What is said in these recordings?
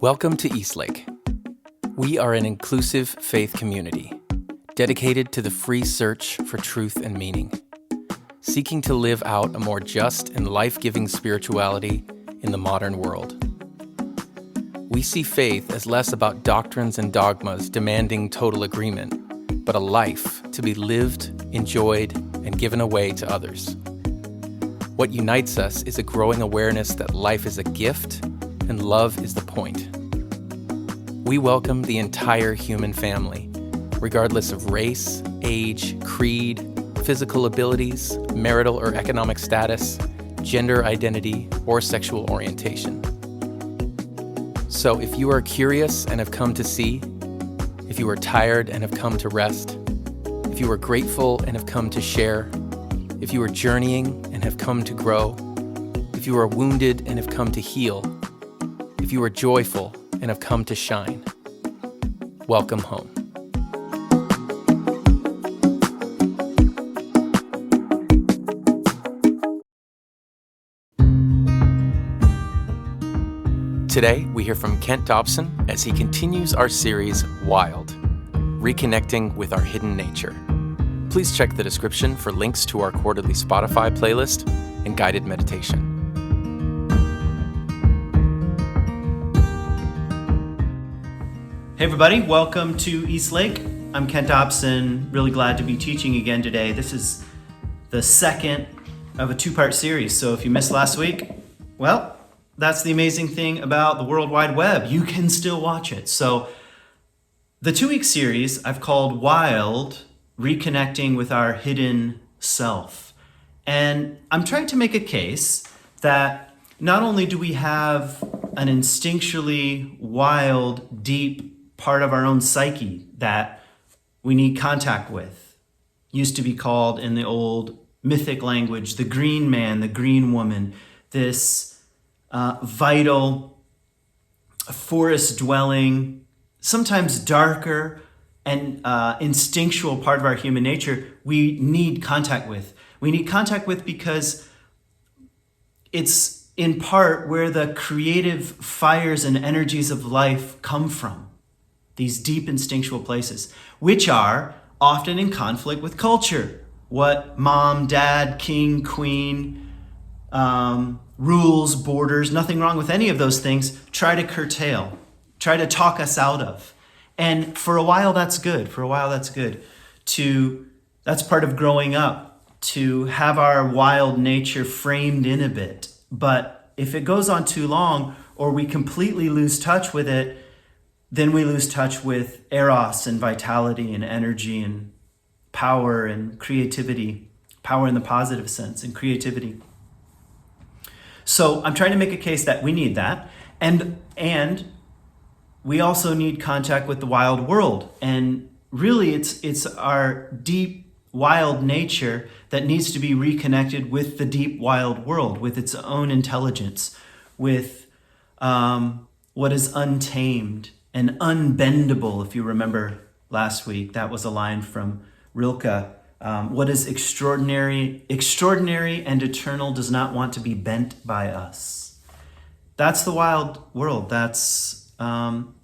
Welcome to Eastlake. We are an inclusive faith community dedicated to the free search for truth and meaning, seeking to live out a more just and life-giving spirituality in the modern world. We see faith as less about doctrines and dogmas demanding total agreement, but a life to be lived, enjoyed, and given away to others. What unites us is a growing awareness that life is a gift and love is the point. We welcome the entire human family, regardless of race, age, creed, physical abilities, marital or economic status, gender identity, or sexual orientation. So if you are curious and have come to see, if you are tired and have come to rest, if you are grateful and have come to share, if you are journeying and have come to grow, if you are wounded and have come to heal, if you are joyful and have come to shine, welcome home. Today, we hear from Kent Dobson as he continues our series, Wild, Reconnecting with Our Hidden Nature. Please check the description for links to our quarterly Spotify playlist and guided meditation. Hey everybody, welcome to Eastlake. I'm Kent Dobson, really glad to be teaching again today. This is the second of a two-part series, so if you missed last week, well, that's the amazing thing about the World Wide Web. You can still watch it. So the 2-week series I've called Wild, Reconnecting with Our Hidden Self. And I'm trying to make a case that not only do we have an instinctually wild, deep part of our own psyche that we need contact with, used to be called in the old mythic language, the green man, the green woman, this vital, forest-dwelling, sometimes darker and instinctual part of our human nature we need contact with. We need contact with because it's in part where the creative fires and energies of life come from. These deep instinctual places, which are often in conflict with culture. What mom, dad, king, queen, rules, borders, nothing wrong with any of those things, try to curtail, try to talk us out of. And for a while, that's good. That's part of growing up, to have our wild nature framed in a bit. But if it goes on too long, or we completely lose touch with it, then we lose touch with eros and vitality and energy and power and creativity, power in the positive sense and creativity. So I'm trying to make a case that we need that. And we also need contact with the wild world. And really it's our deep, wild nature that needs to be reconnected with the deep, wild world, with its own intelligence, with what is untamed and unbendable. If you remember last week, that was a line from Rilke. What is extraordinary and eternal does not want to be bent by us. That's the wild world. That's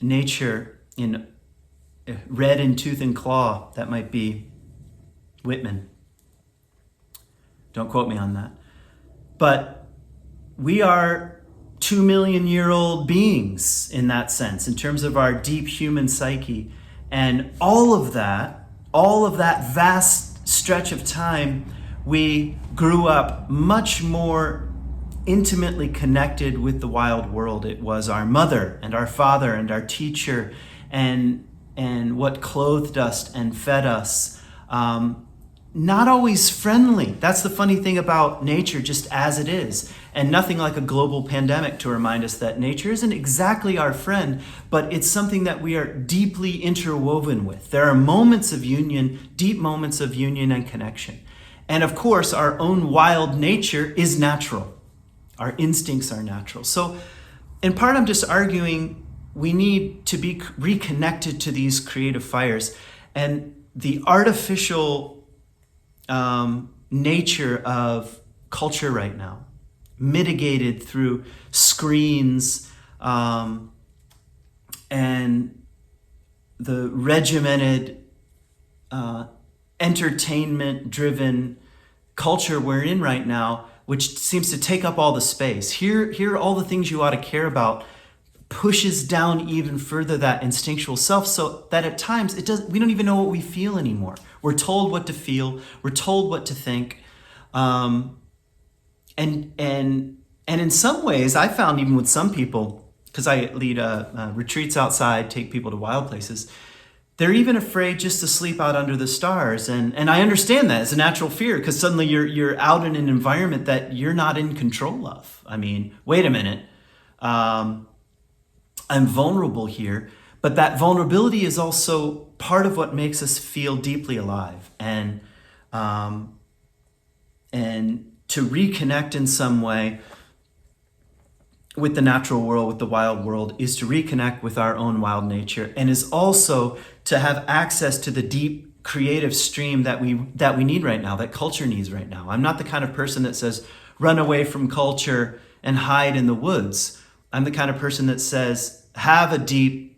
nature in red in tooth and claw. That might be Whitman. Don't quote me on that. But we are 2 million year old beings in that sense, in terms of our deep human psyche. And all of that vast stretch of time, we grew up much more intimately connected with the wild world. It was our mother and our father and our teacher and what clothed us and fed us. Not always friendly. That's the funny thing about nature, just as it is. And nothing like a global pandemic to remind us that nature isn't exactly our friend, but it's something that we are deeply interwoven with. There are moments of union, deep moments of union and connection. And of course, our own wild nature is natural. Our instincts are natural. So in part, I'm just arguing we need to be reconnected to these creative fires. And the artificial nature of culture right now, mitigated through screens, and the regimented, entertainment-driven culture we're in right now, which seems to take up all the space. Here are all the things you ought to care about, pushes down even further that instinctual self, so that at times we don't even know what we feel anymore. We're told what to feel, we're told what to think, and in some ways, I found even with some people, because I lead retreats outside, take people to wild places, they're even afraid just to sleep out under the stars. And I understand that as a natural fear, because suddenly you're out in an environment that you're not in control of. I mean, wait a minute. I'm vulnerable here, but that vulnerability is also part of what makes us feel deeply alive. And to reconnect in some way with the natural world, with the wild world, is to reconnect with our own wild nature, and is also to have access to the deep creative stream that we need right now, that culture needs right now. I'm not the kind of person that says, run away from culture and hide in the woods. I'm the kind of person that says, have as deep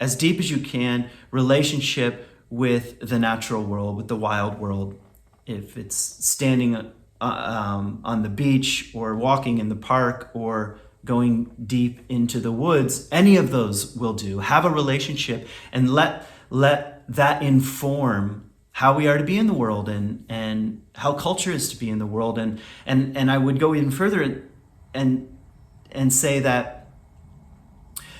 as you can, relationship with the natural world, with the wild world. If it's standing on the beach or walking in the park or going deep into the woods, any of those will do. Have a relationship and let that inform how we are to be in the world and how culture is to be in the world. And I would go even further and say that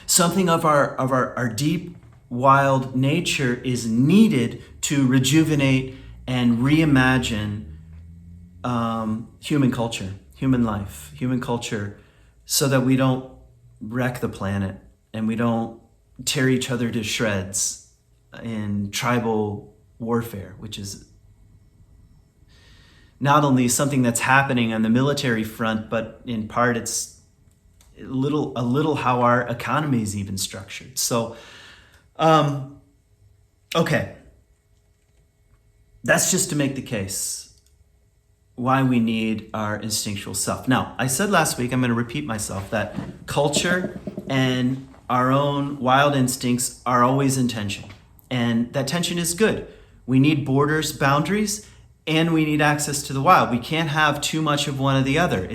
something of our deep wild nature is needed to rejuvenate and reimagine human culture, human life, human culture, so that we don't wreck the planet and we don't tear each other to shreds in tribal warfare, which is not only something that's happening on the military front, but in part it's a little how our economy is even structured. So, okay. That's just to make the case why we need our instinctual self. Now, I said last week, I'm going to repeat myself, that culture and our own wild instincts are always in tension. And that tension is good. We need borders, boundaries, and we need access to the wild. We can't have too much of one or the other.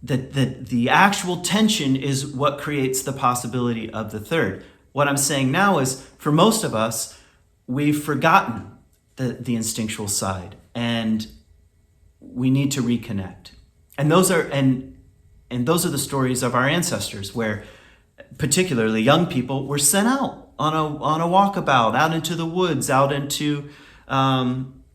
The actual tension is what creates the possibility of the third. What I'm saying now is, for most of us, we've forgotten the instinctual side, and we need to reconnect. And those are the stories of our ancestors, where particularly young people were sent out on a walkabout, out into the woods, out into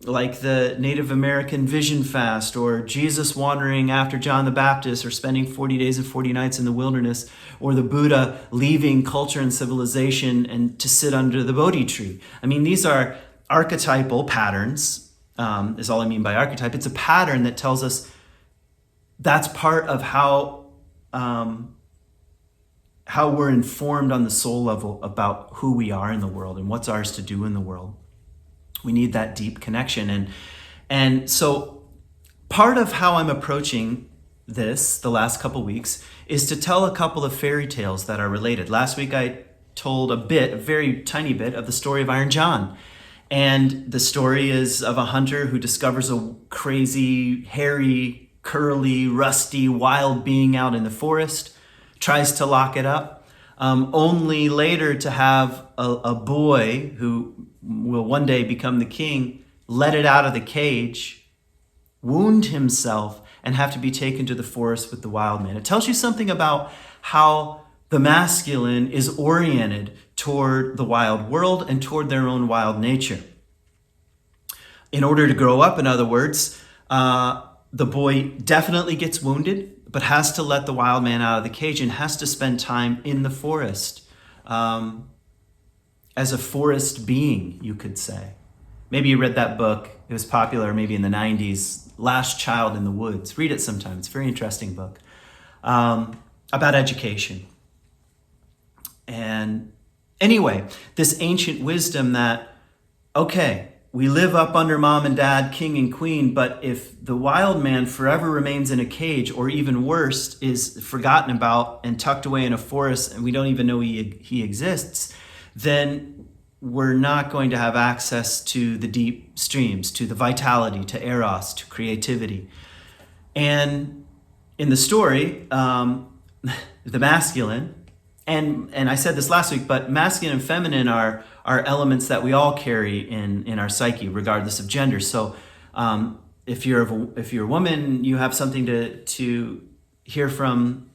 like the Native American Vision Fast, or Jesus wandering after John the Baptist, or spending 40 days and 40 nights in the wilderness, or the Buddha leaving culture and civilization and to sit under the Bodhi tree. I mean, these are archetypal patterns, is all I mean by archetype. It's a pattern that tells us that's part of how we're informed on the soul level about who we are in the world and what's ours to do in the world. We need that deep connection. And so part of how I'm approaching this the last couple weeks is to tell a couple of fairy tales that are related. Last week I told a very tiny bit of the story of Iron John. And the story is of a hunter who discovers a crazy, hairy, curly, rusty, wild being out in the forest, tries to lock it up, only later to have a boy who will one day become the king let it out of the cage, wound himself, and have to be taken to the forest with the wild man. It tells you something about how the masculine is oriented toward the wild world and toward their own wild nature. In order to grow up, in other words, the boy definitely gets wounded, but has to let the wild man out of the cage and has to spend time in the forest as a forest being, you could say. Maybe you read that book. It was popular maybe in the 90s, Last Child in the Woods. Read it sometime. It's a very interesting book about education. And anyway, this ancient wisdom that, okay, we live up under mom and dad, king and queen, but if the wild man forever remains in a cage, or even worse, is forgotten about and tucked away in a forest and we don't even know he exists, then we're not going to have access to the deep streams, to the vitality, to eros, to creativity. And in the story, the masculine, and I said this last week, but masculine and feminine are elements that we all carry in our psyche, regardless of gender. So if you're a woman, you have something to hear from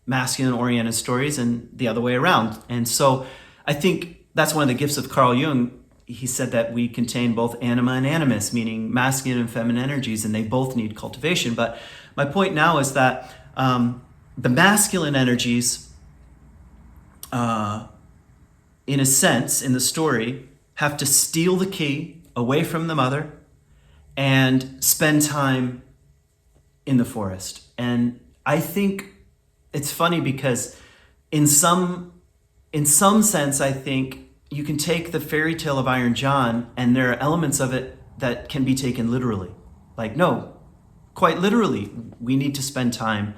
masculine-oriented stories, and the other way around. And so I think that's one of the gifts of Carl Jung. He said that we contain both anima and animus, meaning masculine and feminine energies, and they both need cultivation. But my point now is that the masculine energies, in a sense, in the story, have to steal the key away from the mother and spend time in the forest. And I think it's funny because in some sense, I think you can take the fairy tale of Iron John and there are elements of it that can be taken literally. Like, no, quite literally, we need to spend time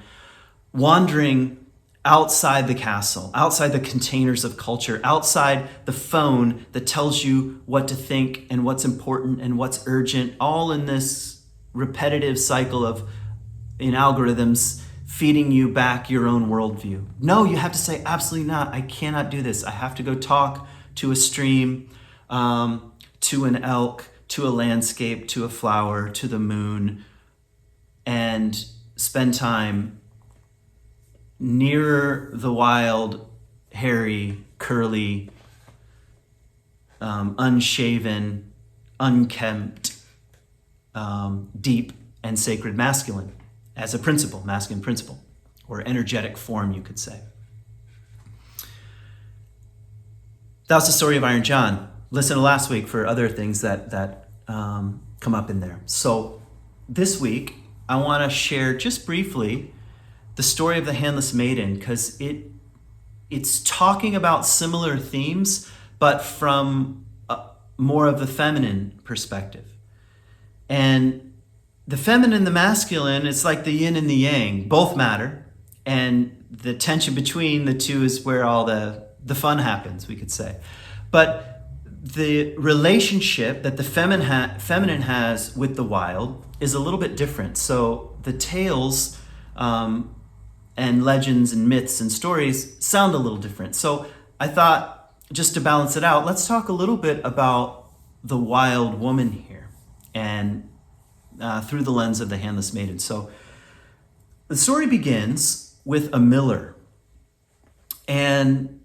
wandering outside the castle, outside the containers of culture, outside the phone that tells you what to think and what's important and what's urgent, all in this repetitive cycle of, in algorithms, feeding you back your own worldview. No, you have to say, absolutely not. I cannot do this. I have to go talk to a stream, to an elk, to a landscape, to a flower, to the moon, and spend time nearer the wild, hairy, curly, unshaven, unkempt, deep and sacred masculine as a principle, masculine principle, or energetic form, you could say. That was the story of Iron John. Listen to last week for other things that come up in there. So this week, I want to share just briefly the story of the Handless Maiden, because it's talking about similar themes, but from more of the feminine perspective. And the feminine and the masculine, it's like the yin and the yang, both matter. And the tension between the two is where all the fun happens, we could say. But the relationship that the feminine has with the wild is a little bit different. So the tales and legends and myths and stories sound a little different. So I thought, just to balance it out, let's talk a little bit about the wild woman here, and through the lens of the Handless Maiden. So the story begins with a miller, and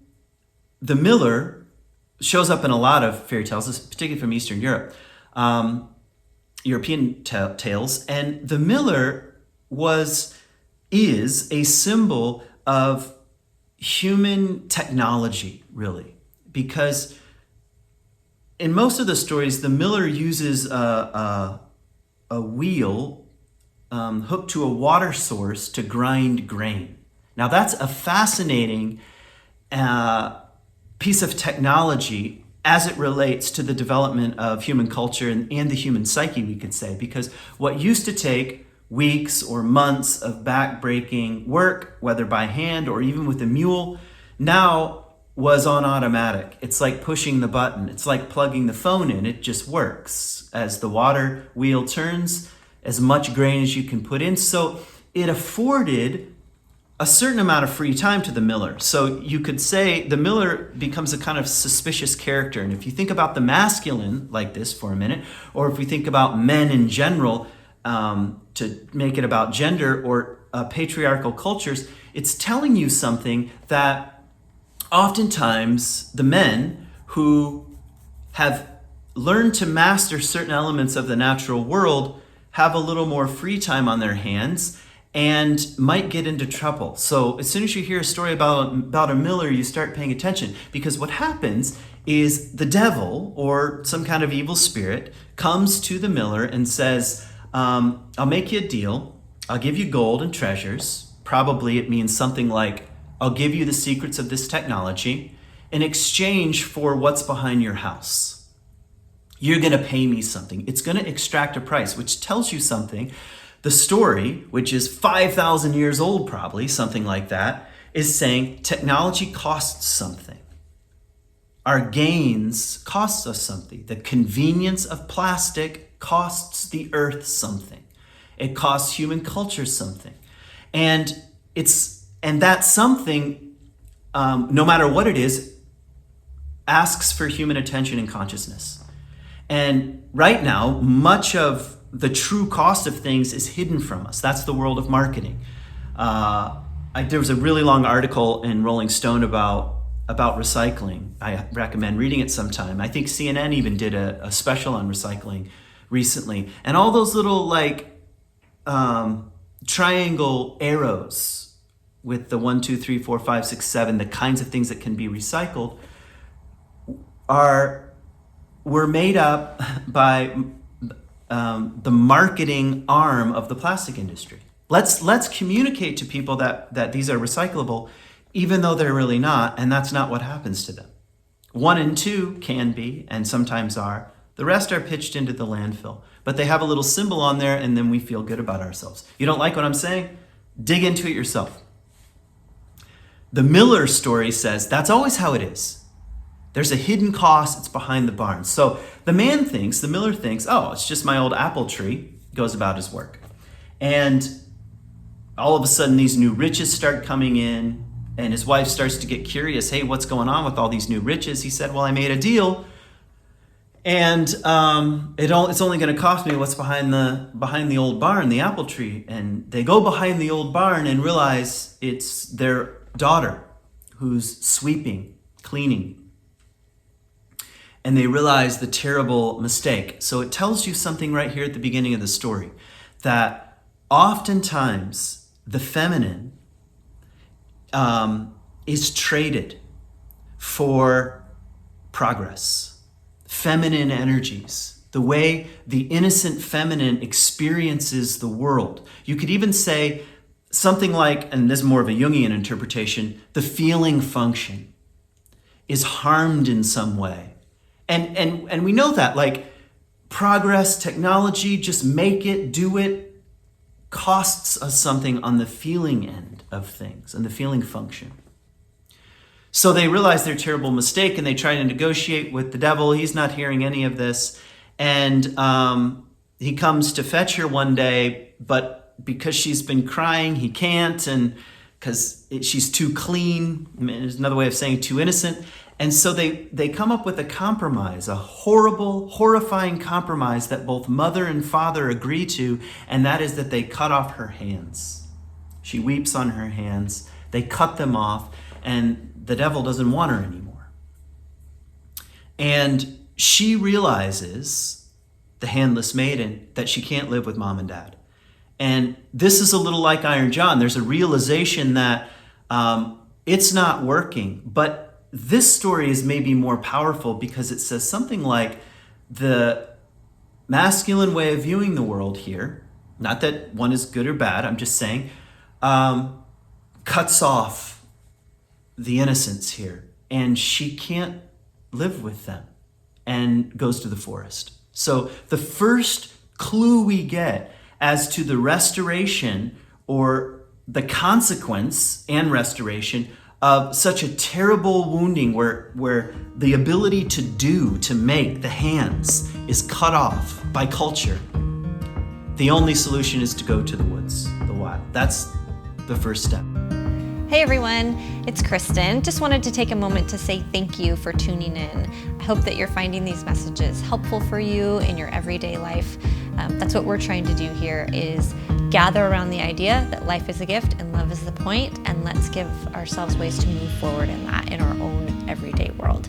the miller shows up in a lot of fairy tales, particularly from Eastern Europe, European tales, and the miller is a symbol of human technology, really, because in most of the stories, the miller uses a wheel hooked to a water source to grind grain. Now, that's a fascinating piece of technology as it relates to the development of human culture and the human psyche, we could say, because what used to take weeks or months of back-breaking work, whether by hand or even with a mule, now was on automatic. It's like pushing the button. It's like plugging the phone in. It just works. As the water wheel turns, as much grain as you can put in. So it afforded a certain amount of free time to the miller. So you could say the miller becomes a kind of suspicious character. And if you think about the masculine like this for a minute, or if we think about men in general, to make it about gender or patriarchal cultures, it's telling you something that oftentimes the men who have learned to master certain elements of the natural world have a little more free time on their hands and might get into trouble. So as soon as you hear a story about a miller, you start paying attention, because what happens is the devil or some kind of evil spirit comes to the miller and says, I'll make you a deal. I'll give you gold and treasures. Probably it means something like, I'll give you the secrets of this technology in exchange for what's behind your house. You're going to pay me something. It's going to extract a price, which tells you something. The story, which is 5,000 years old probably, something like that, is saying technology costs something. Our gains costs us something. The convenience of plastic costs the earth something. It costs human culture something. And that something, no matter what it is, asks for human attention and consciousness. And right now, much of the true cost of things is hidden from us. That's the world of marketing. There was a really long article in Rolling Stone about recycling. I recommend reading it sometime. I think CNN even did a special on recycling recently. And all those little triangle arrows with the 1, 2, 3, 4, 5, 6, 7, the kinds of things that can be recycled were made up by the marketing arm of the plastic industry. Let's communicate to people that these are recyclable, even though they're really not, and that's not what happens to them. 1 and 2 can be, and sometimes are. The rest are pitched into the landfill, but they have a little symbol on there, and then we feel good about ourselves. You don't like what I'm saying? Dig into it yourself. The Miller story says that's always how it is. There's a hidden cost, it's behind the barn. So the Miller thinks, oh, it's just my old apple tree, goes about his work. And all of a sudden these new riches start coming in, and his wife starts to get curious, hey, what's going on with all these new riches? He said, well, I made a deal, and it's only going to cost me what's behind the old barn, the apple tree. And they go behind the old barn and realize it's their daughter who's sweeping, cleaning. And they realize the terrible mistake. So it tells you something right here at the beginning of the story, that oftentimes the feminine is traded for progress. Feminine energies, the way the innocent feminine experiences the world. You could even say something like, and this is more of a Jungian interpretation, the feeling function is harmed in some way. And we know that, like, progress, technology, just make it, do it, costs us something on the feeling end of things, and the feeling function. So they realize their terrible mistake, and they try to negotiate with the devil. He's not hearing any of this. And he comes to fetch her one day, but because she's been crying, he can't, and because she's too clean. There's another way of saying too innocent. And so they come up with a compromise, a horrible, horrifying compromise that both mother and father agree to, and that is that they cut off her hands. She weeps on her hands. They cut them off, and the devil doesn't want her anymore. And she realizes, the handless maiden, that she can't live with mom and dad. And this is a little like Iron John. There's a realization that it's not working. But this story is maybe more powerful because it says something like the masculine way of viewing the world here, not that one is good or bad, I'm just saying, cuts off the innocence here, and she can't live with them and goes to the forest. So the first clue we get as to the restoration or the consequence and restoration of such a terrible wounding where the ability to make the hands is cut off by culture, the only solution is to go to the woods, the wild. That's the first step. Hey everyone, it's Kristen. Just wanted to take a moment to say thank you for tuning in. I hope that you're finding these messages helpful for you in your everyday life. That's what we're trying to do here, is gather around the idea that life is a gift and love is the point, and let's give ourselves ways to move forward in that in our own everyday world.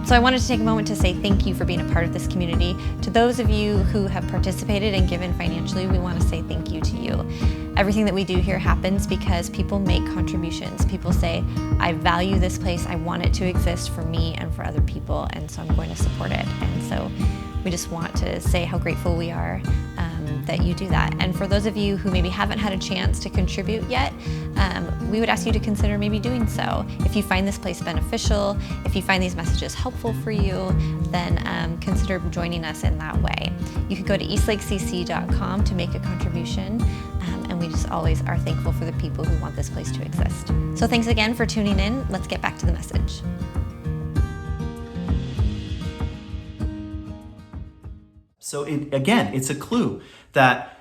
So I wanted to take a moment to say thank you for being a part of this community. To those of you who have participated and given financially, we want to say thank you to you. Everything that we do here happens because people make contributions. People say, I value this place, I want it to exist for me and for other people, and so I'm going to support it. And so we just want to say how grateful we are that you do that. And for those of you who maybe haven't had a chance to contribute yet, we would ask you to consider maybe doing so. If you find this place beneficial, if you find these messages helpful for you, then consider joining us in that way. You can go to eastlakecc.com to make a contribution, and we just always are thankful for the people who want this place to exist. So thanks again for tuning in. Let's get back to the message. So it's a clue that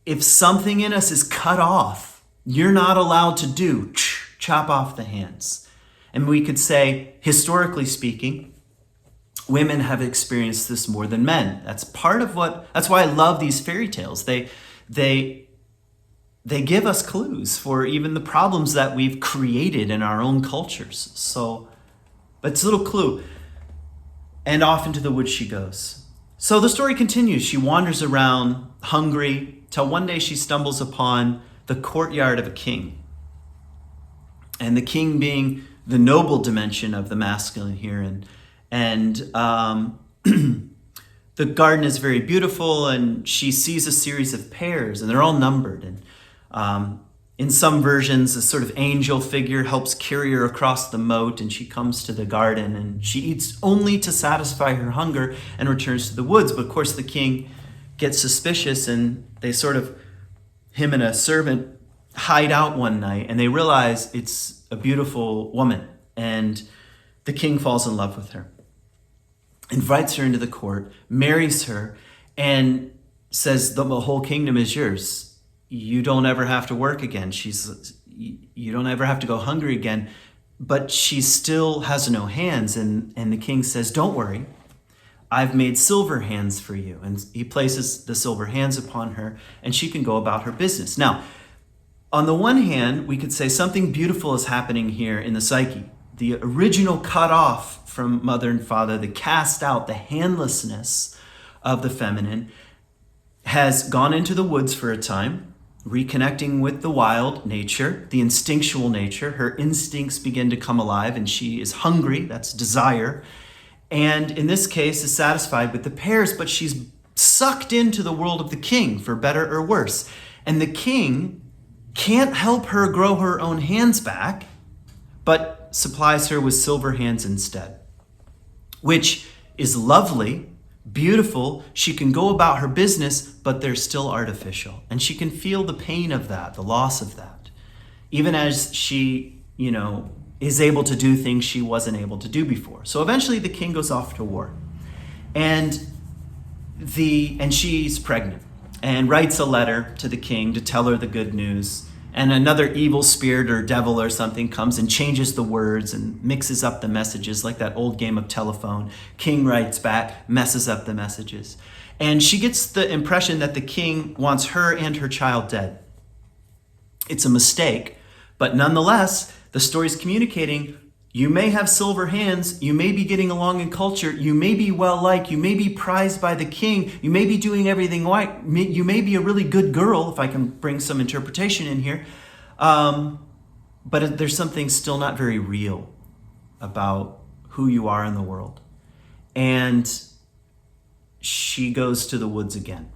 if something in us is cut off, you're not allowed to chop off the hands. And we could say, historically speaking, women have experienced this more than men. That's why I love these fairy tales. They give us clues for even the problems that we've created in our own cultures. So, but it's a little clue. And off into the woods she goes. So the story continues. She wanders around hungry till one day she stumbles upon the courtyard of a king. And the king being the noble dimension of the masculine here. And the garden is very beautiful, and she sees a series of pears, and they're all numbered. And in some versions, a sort of angel figure helps carry her across the moat, and she comes to the garden, and she eats only to satisfy her hunger and returns to the woods. But of course, the king gets suspicious, and they him and a servant hide out one night, and they realize it's a beautiful woman, and the king falls in love with her, invites her into the court, marries her, and says the whole kingdom is yours. You don't ever have to work again. You don't ever have to go hungry again. But she still has no hands, and the king says, don't worry, I've made silver hands for you. And he places the silver hands upon her, and she can go about her business. Now, on the one hand, we could say something beautiful is happening here in the psyche. The original cut off from mother and father, the cast out, the handlessness of the feminine has gone into the woods for a time, reconnecting with the wild nature, the instinctual nature. Her instincts begin to come alive, and she is hungry, that's desire. And in this case is satisfied with the pears, but she's sucked into the world of the king, for better or worse. And the king can't help her grow her own hands back, but supplies her with silver hands instead, which is lovely, beautiful. She can go about her business, but they're still artificial. And she can feel the pain of that, the loss of that, even as she, is able to do things she wasn't able to do before. So eventually the king goes off to war, and she's pregnant and writes a letter to the king to tell her the good news. And another evil spirit or devil or something comes and changes the words and mixes up the messages, like that old game of telephone. King writes back, messes up the messages. And she gets the impression that the king wants her and her child dead. It's a mistake, but nonetheless, the story's communicating, you may have silver hands, you may be getting along in culture, you may be well-liked, you may be prized by the king, you may be doing everything right, you may be a really good girl, if I can bring some interpretation in here, but there's something still not very real about who you are in the world. And she goes to the woods again.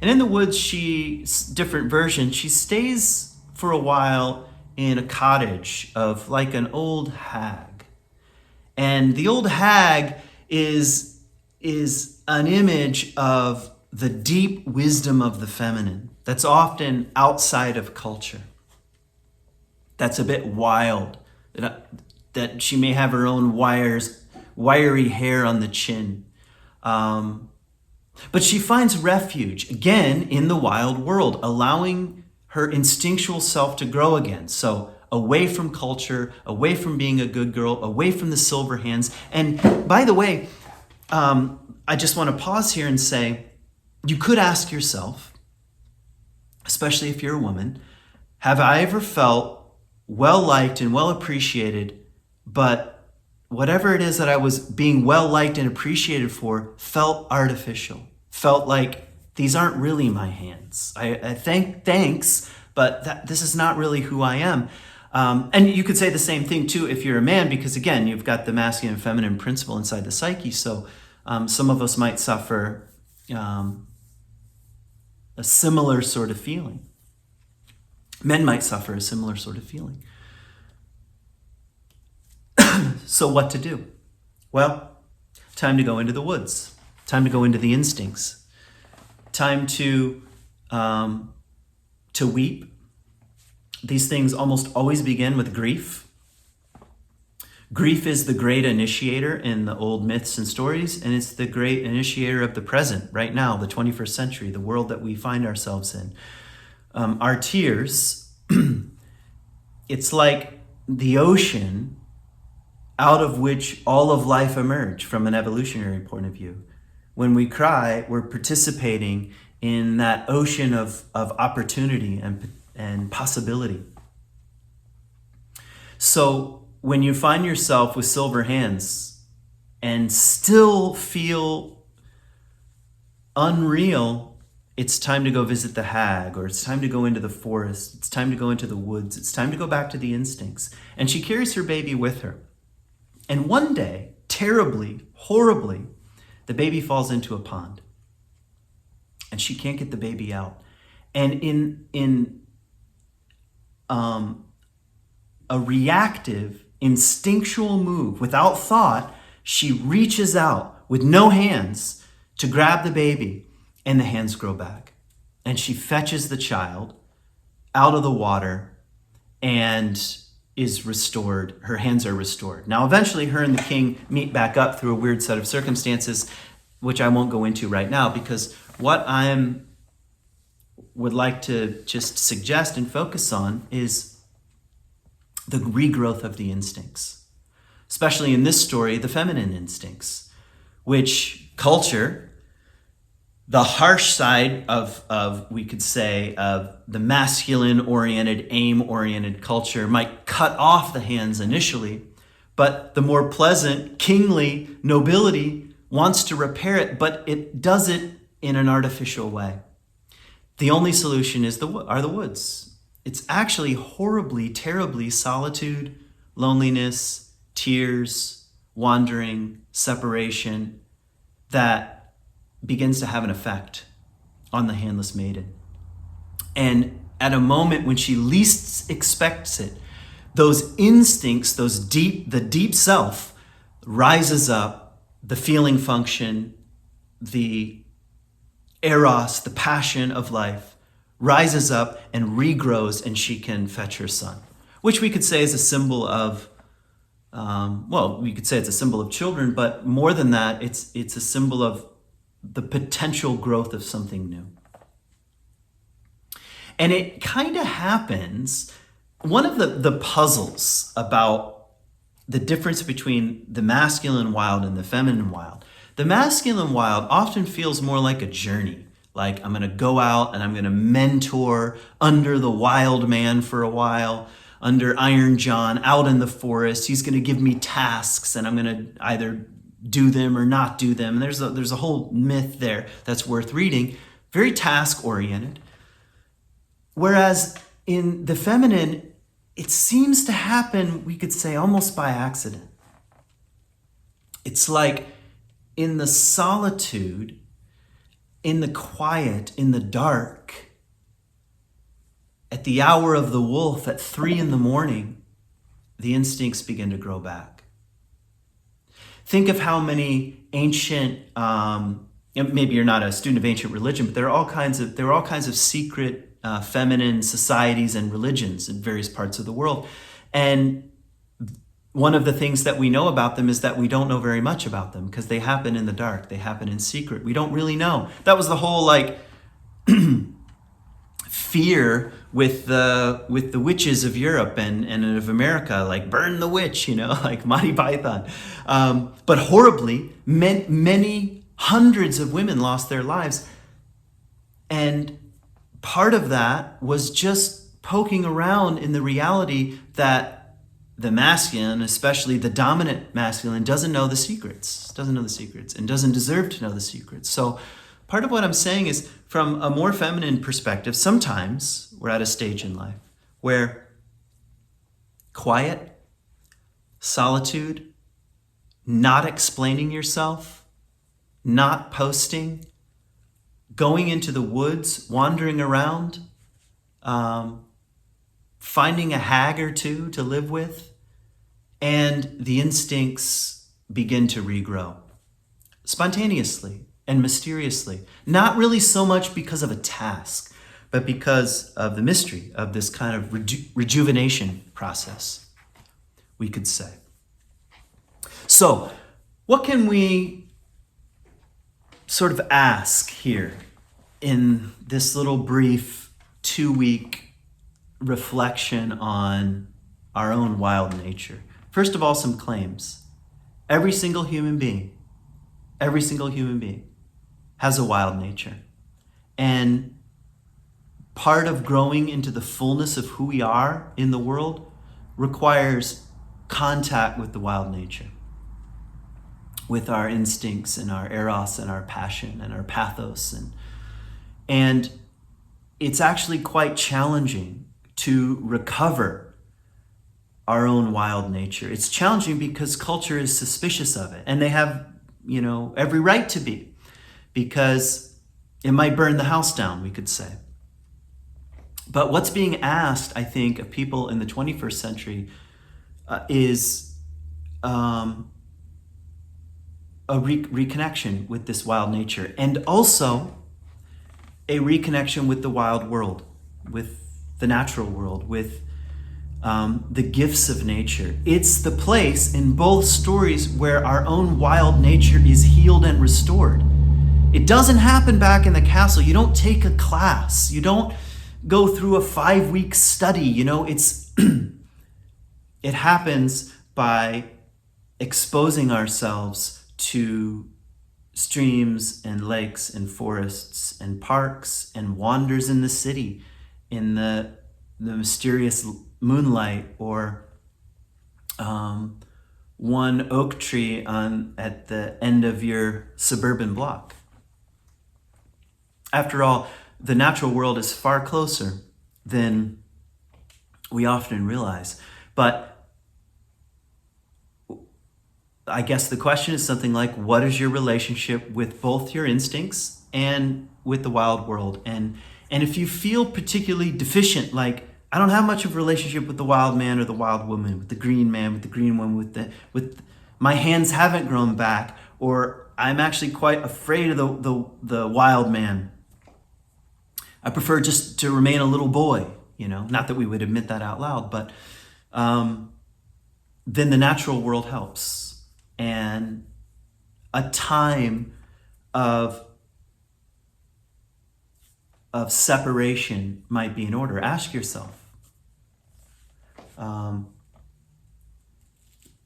And in the woods, different version, she stays for a while in a cottage of like an old hag. And the old hag is an image of the deep wisdom of the feminine that's often outside of culture, that's a bit wild, that she may have her own wiry hair on the chin. But she finds refuge, again, in the wild world, allowing her instinctual self to grow again. So away from culture, away from being a good girl, away from the silver hands. And by the way, I just want to pause here and say, you could ask yourself, especially if you're a woman, have I ever felt well-liked and well-appreciated, but whatever it is that I was being well-liked and appreciated for felt artificial, felt like these aren't really my hands. I thanks, but this is not really who I am. And you could say the same thing too if you're a man, because again, you've got the masculine and feminine principle inside the psyche. So some of us might suffer a similar sort of feeling. Men might suffer a similar sort of feeling. So what to do? Well, time to go into the woods. Time to go into the instincts. Time to weep. These things almost always begin with grief. Grief is the great initiator in the old myths and stories, and it's the great initiator of the present, right now, the 21st century, the world that we find ourselves in. Our tears, it's like the ocean out of which all of life emerged from an evolutionary point of view. When we cry, we're participating in that ocean of opportunity and possibility. So when you find yourself with silver hands and still feel unreal, it's time to go visit the hag, or it's time to go into the forest, it's time to go into the woods, it's time to go back to the instincts. And she carries her baby with her. And one day, terribly, horribly, the baby falls into a pond. And she can't get the baby out. And in a reactive, instinctual move, without thought, she reaches out with no hands to grab the baby, and the hands grow back. And she fetches the child out of the water and is restored. Her hands are restored. Now, eventually, her and the king meet back up through a weird set of circumstances, which I won't go into right now, because what I would like to just suggest and focus on is the regrowth of the instincts, especially in this story, the feminine instincts, which culture, the harsh side of we could say, of the masculine-oriented, aim-oriented culture might cut off the hands initially, but the more pleasant, kingly nobility wants to repair it, but it does it in an artificial way. The only solution are the woods. It's actually horribly, terribly solitude, loneliness, tears, wandering, separation that begins to have an effect on the handless maiden. And at a moment when she least expects it, those instincts, the deep self rises up, the feeling function, the eros, the passion of life, rises up and regrows, and she can fetch her son, which we could say is a symbol of, we could say it's a symbol of children, but more than that, it's a symbol of the potential growth of something new. And it kind of happens, one of the puzzles about the difference between the masculine wild and the feminine wild. The masculine wild often feels more like a journey. Like, I'm going to go out and I'm going to mentor under the wild man for a while, under Iron John, out in the forest. He's going to give me tasks and I'm going to either do them or not do them. And there's a whole myth there that's worth reading. Very task-oriented. Whereas in the feminine, it seems to happen, we could say, almost by accident. It's like in the solitude, in the quiet, in the dark, at the hour of the wolf at 3 a.m, the instincts begin to grow back. Think of how many ancient, maybe you're not a student of ancient religion, but there are all kinds of secret feminine societies and religions in various parts of the world. And one of the things that we know about them is that we don't know very much about them because they happen in the dark. They happen in secret. We don't really know. That was the whole fear with the witches of Europe and of America, like burn the witch, like Monty Python. But horribly, many hundreds of women lost their lives. And part of that was just poking around in the reality that the masculine, especially the dominant masculine, doesn't know the secrets, and doesn't deserve to know the secrets. So part of what I'm saying is, from a more feminine perspective, sometimes we're at a stage in life where quiet, solitude, not explaining yourself, not posting, going into the woods, wandering around, finding a hag or two to live with, and the instincts begin to regrow spontaneously and mysteriously. Not really so much because of a task, but because of the mystery of this kind of rejuvenation process, we could say. So, what can we sort of ask here in this little brief 2-week reflection on our own wild nature? First of all, some claims. Every single human being has a wild nature. And part of growing into the fullness of who we are in the world requires contact with the wild nature, with our instincts and our eros and our passion and our pathos. And it's actually quite challenging to recover our own wild nature. It's challenging because culture is suspicious of it, and they have, every right to be, because it might burn the house down, we could say. But what's being asked, I think, of people in the 21st century is a reconnection with this wild nature, and also a reconnection with the wild world, with the natural world, with the gifts of nature. It's the place in both stories where our own wild nature is healed and restored. It doesn't happen back in the castle. You don't take a class. You don't go through a 5-week study. It happens by exposing ourselves to streams and lakes and forests and parks and wanders in the city, in the mysterious moonlight, or one oak tree at the end of your suburban block. After all, the natural world is far closer than we often realize. But I guess the question is something like, what is your relationship with both your instincts and with the wild world? And if you feel particularly deficient, like, I don't have much of a relationship with the wild man or the wild woman, with the green man, with the green woman, with my hands haven't grown back, or I'm actually quite afraid of the wild man. I prefer just to remain a little boy, not that we would admit that out loud, but then the natural world helps. And a time of separation might be in order. Ask yourself,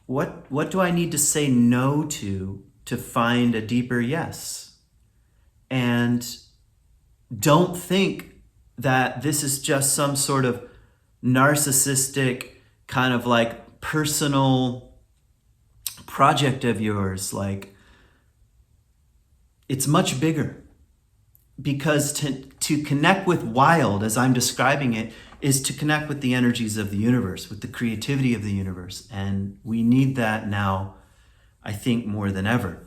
what do I need to say no to find a deeper yes? And don't think that this is just some sort of narcissistic kind of like personal project of yours. Like, it's much bigger, because to connect with wild, as I'm describing it, is to connect with the energies of the universe, with the creativity of the universe. And we need that now, I think, more than ever.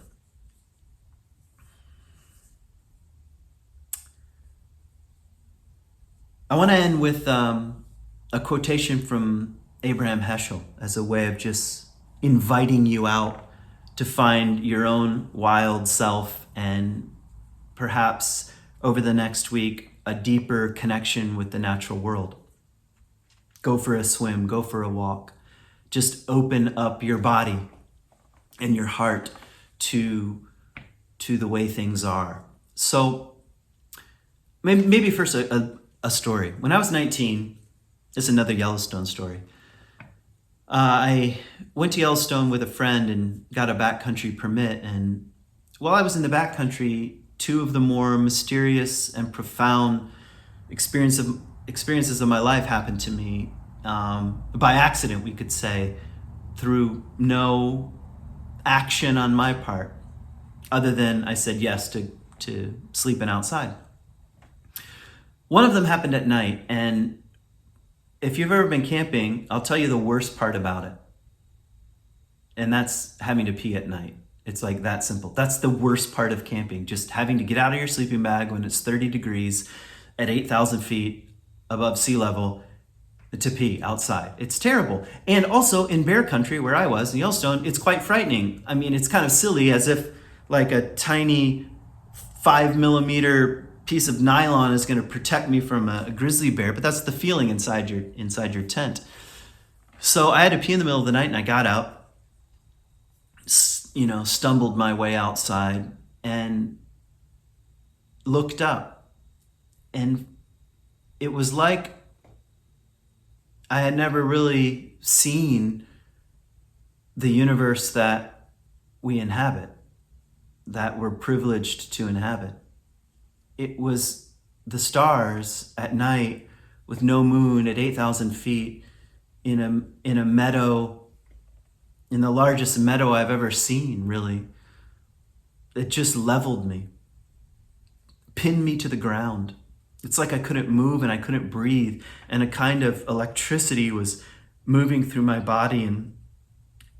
I want to end with a quotation from Abraham Heschel as a way of just inviting you out to find your own wild self, and perhaps over the next week, a deeper connection with the natural world. Go for a swim, go for a walk. Just open up your body and your heart to the way things are. So maybe first a story. When I was 19, this is another Yellowstone story. I went to Yellowstone with a friend and got a backcountry permit. And while I was in the backcountry, two of the more mysterious and profound experiences of my life happened to me by accident, we could say, through no action on my part, other than I said yes to sleeping outside. One of them happened at night, and if you've ever been camping, I'll tell you the worst part about it. And that's having to pee at night. It's like that simple. That's the worst part of camping, just having to get out of your sleeping bag when it's 30 degrees at 8,000 feet above sea level to pee outside. It's terrible. And also in bear country, where I was in Yellowstone, it's quite frightening. I mean, it's kind of silly, as if like a tiny 5 millimeter piece of nylon is going to protect me from a grizzly bear, but that's the feeling inside your tent. So I had to pee in the middle of the night, and I got out, stumbled my way outside and looked up, and it was like I had never really seen the universe that we inhabit, that we're privileged to inhabit. It was the stars at night with no moon at 8,000 feet in a meadow, in the largest meadow I've ever seen, really. It just leveled me, pinned me to the ground. It's like I couldn't move and I couldn't breathe, and a kind of electricity was moving through my body,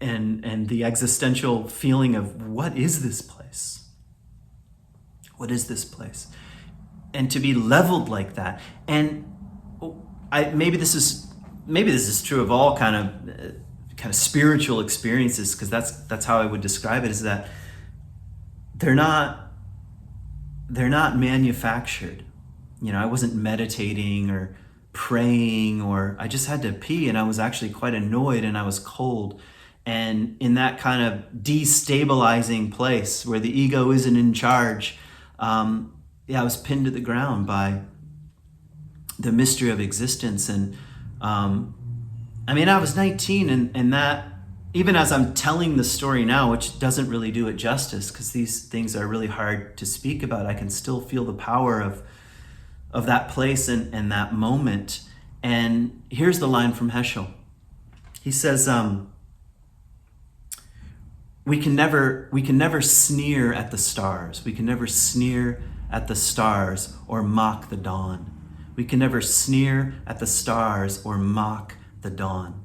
and the existential feeling of, what is this place? What is this place? And to be leveled like that. And maybe this is true of all kind of spiritual experiences, because that's how I would describe it, is that they're not manufactured. I wasn't meditating or praying, or I just had to pee, and I was actually quite annoyed, and I was cold. And in that kind of destabilizing place where the ego isn't in charge, I was pinned to the ground by the mystery of existence. And I was 19, and that, even as I'm telling the story now, which doesn't really do it justice because these things are really hard to speak about, I can still feel the power of that place and that moment. And here's the line from Heschel. He says, we can never sneer at the stars. We can never sneer at the stars or mock the dawn. We can never sneer at the stars or mock the dawn.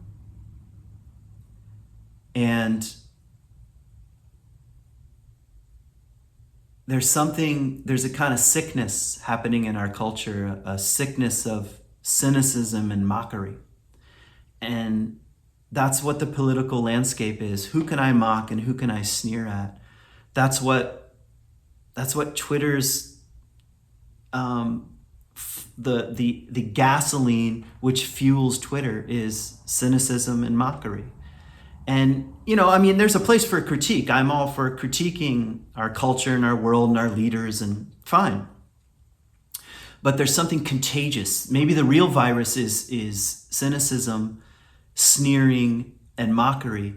And there's a kind of sickness happening in our culture, a sickness of cynicism and mockery. And that's what the political landscape is. Who can I mock and who can I sneer at? That's what Twitter's the gasoline which fuels Twitter is cynicism and mockery. And, there's a place for critique. I'm all for critiquing our culture and our world and our leaders, and fine. But there's something contagious. Maybe the real virus is cynicism, sneering, and mockery.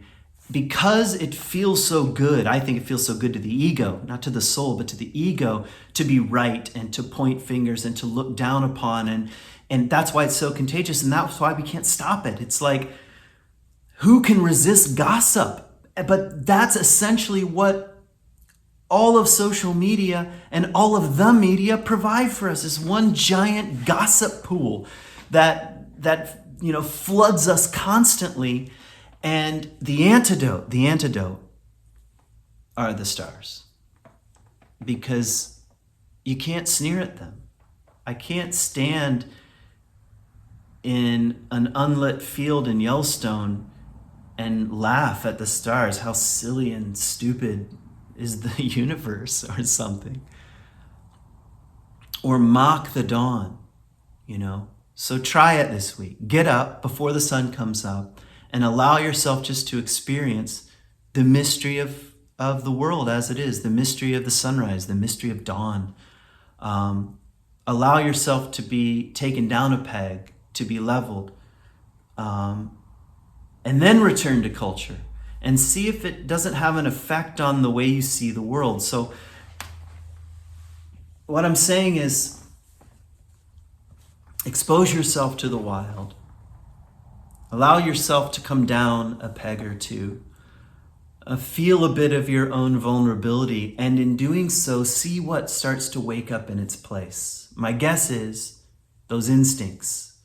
Because it feels so good, I think it feels so good to the ego, not to the soul, but to the ego, to be right and to point fingers and to look down upon. And that's why it's so contagious, and that's why we can't stop it. It's like, who can resist gossip? But that's essentially what all of social media and all of the media provide for us, is one giant gossip pool that floods us constantly. And the antidote are the stars, because you can't sneer at them. I can't stand in an unlit field in Yellowstone and laugh at the stars. How silly and stupid is the universe, or something. Or mock the dawn, So try it this week. Get up before the sun comes up and allow yourself just to experience the mystery of the world as it is, the mystery of the sunrise, the mystery of dawn. Allow yourself to be taken down a peg, to be leveled, and then return to culture and see if it doesn't have an effect on the way you see the world. So what I'm saying is, expose yourself to the wild. Allow yourself to come down a peg or two. Feel a bit of your own vulnerability, and in doing so, see what starts to wake up in its place. My guess is those instincts,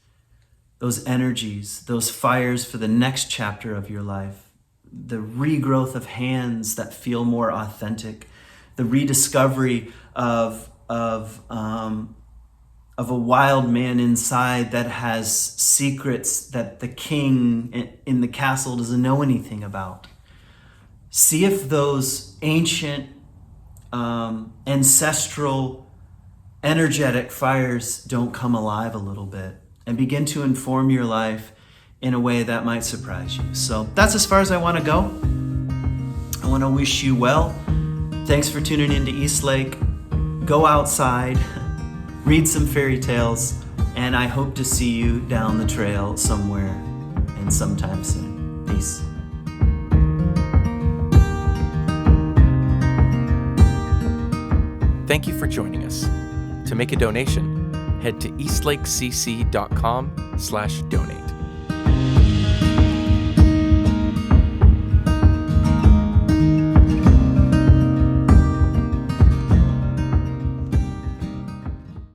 those energies, those fires for the next chapter of your life, regrowth of hands that feel more authentic, the rediscovery of a wild man inside that has secrets that the king in the castle doesn't know anything about. See if those ancient, ancestral, energetic fires don't come alive a little bit and begin to inform your life in a way that might surprise you. So that's as far as I want to go. I want to wish you well. Thanks for tuning into Eastlake. Go outside, read some fairy tales, and I hope to see you down the trail somewhere and sometime soon. Peace. Thank you for joining us. To make a donation, head to eastlakecc.com/donate.